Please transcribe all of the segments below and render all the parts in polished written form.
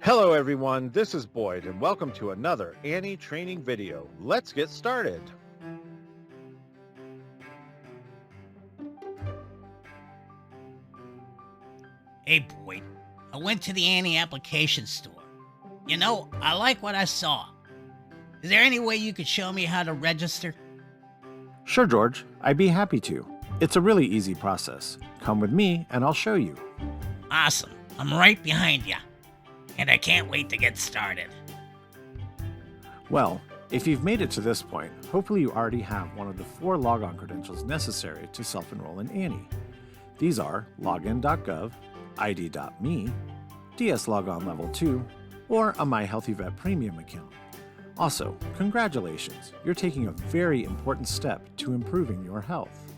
Hello everyone, this is Boyd and welcome to another Annie training video. Let's get started. Hey, Boyd. I went to the Annie application store. I like what I saw. Is there any way you could show me how to register? Sure, George. I'd be happy to. It's a really easy process. Come with me and I'll show you. Awesome. I'm right behind you. And I can't wait to get started. Well, if you've made it to this point, hopefully you already have one of the 4 logon credentials necessary to self-enroll in Annie. These are login.gov, id.me, DS Logon Level 2, or a MyHealthyVet Premium account. Also, congratulations, you're taking a very important step to improving your health.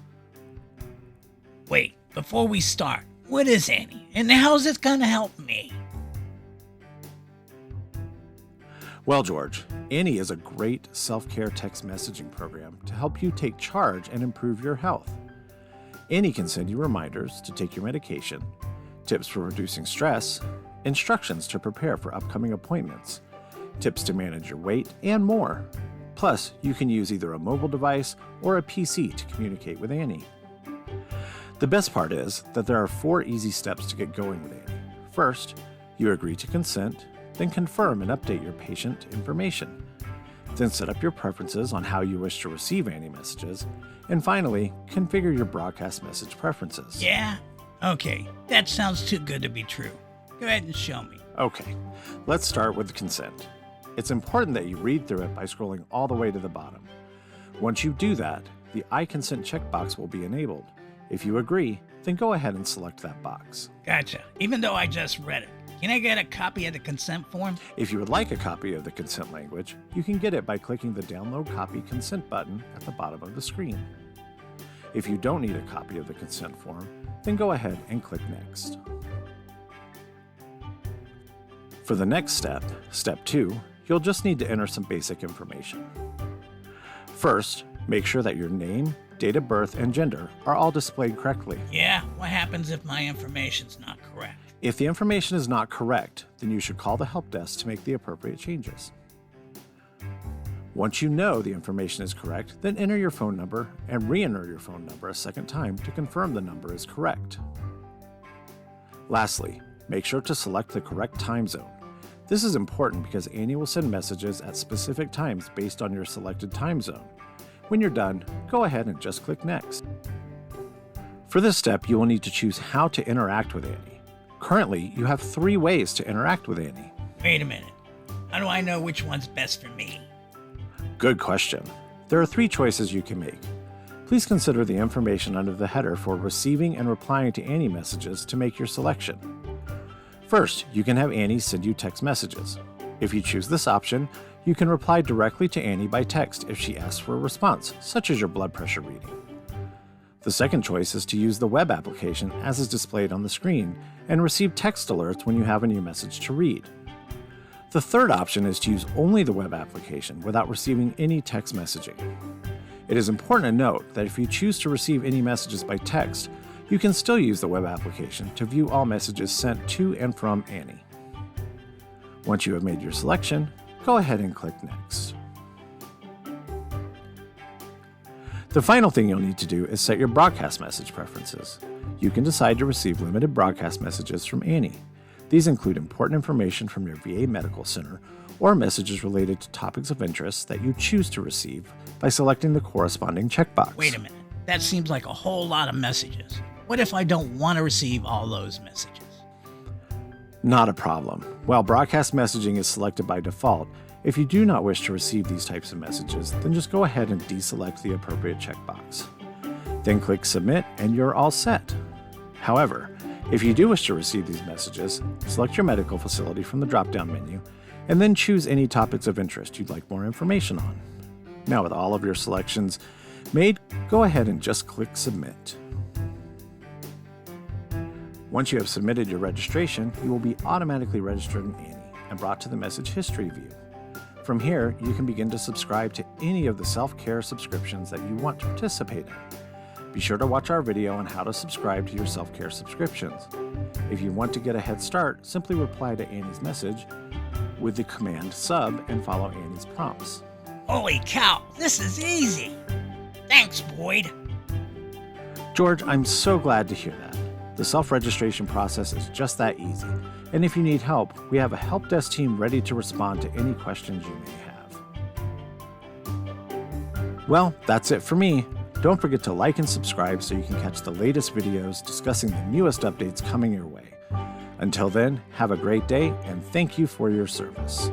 Wait, before we start, what is Annie? And how's it gonna help me? Well, George, Annie is a great self-care text messaging program to help you take charge and improve your health. Annie can send you reminders to take your medication, tips for reducing stress, instructions to prepare for upcoming appointments, tips to manage your weight, and more. Plus, you can use either a mobile device or a PC to communicate with Annie. The best part is that there are 4 easy steps to get going with Annie. First, you agree to consent, then confirm and update your patient information. Then set up your preferences on how you wish to receive Annie messages, and finally, configure your broadcast message preferences. Yeah? Okay, that sounds too good to be true. Go ahead and show me. Okay, let's start with consent. It's important that you read through it by scrolling all the way to the bottom. Once you do that, the I consent checkbox will be enabled. If you agree, then go ahead and select that box. Gotcha. Even though I just read it, can I get a copy of the consent form? If you would like a copy of the consent language, you can get it by clicking the Download Copy Consent button at the bottom of the screen. If you don't need a copy of the consent form, then go ahead and click Next. For the next step, Step 2, you'll just need to enter some basic information. First, make sure that your name, date of birth, and gender are all displayed correctly. Yeah, what happens if my information's not correct? If the information is not correct, then you should call the help desk to make the appropriate changes. Once you know the information is correct, then enter your phone number and re-enter your phone number a second time to confirm the number is correct. Lastly, make sure to select the correct time zone. This is important because Annie will send messages at specific times based on your selected time zone. When you're done, go ahead and just click Next. For this step, you will need to choose how to interact with Annie. Currently, you have 3 ways to interact with Annie. Wait a minute. How do I know which one's best for me? Good question. There are 3 choices you can make. Please consider the information under the header for receiving and replying to Annie messages to make your selection. First, you can have Annie send you text messages. If you choose this option, you can reply directly to Annie by text if she asks for a response, such as your blood pressure reading. The second choice is to use the web application as is displayed on the screen and receive text alerts when you have a new message to read. The third option is to use only the web application without receiving any text messaging. It is important to note that if you choose to receive any messages by text, you can still use the web application to view all messages sent to and from Annie. Once you have made your selection, go ahead and click Next. The final thing you'll need to do is set your broadcast message preferences. You can decide to receive limited broadcast messages from Annie. These include important information from your VA medical center or messages related to topics of interest that you choose to receive by selecting the corresponding checkbox. Wait a minute. That seems like a whole lot of messages. What if I don't want to receive all those messages? Not a problem. While broadcast messaging is selected by default, if you do not wish to receive these types of messages, then just go ahead and deselect the appropriate checkbox. Then click Submit and you're all set. However, if you do wish to receive these messages, select your medical facility from the drop-down menu and then choose any topics of interest you'd like more information on. Now with all of your selections made, go ahead and just click Submit. Once you have submitted your registration, you will be automatically registered in Annie and brought to the message history view. From here, you can begin to subscribe to any of the self-care subscriptions that you want to participate in. Be sure to watch our video on how to subscribe to your self-care subscriptions. If you want to get a head start, simply reply to Annie's message with the command sub and follow Annie's prompts. Holy cow, this is easy. Thanks, Boyd. George, I'm so glad to hear that. The self-registration process is just that easy. And if you need help, we have a help desk team ready to respond to any questions you may have. Well, that's it for me. Don't forget to like and subscribe so you can catch the latest videos discussing the newest updates coming your way. Until then, have a great day and thank you for your service.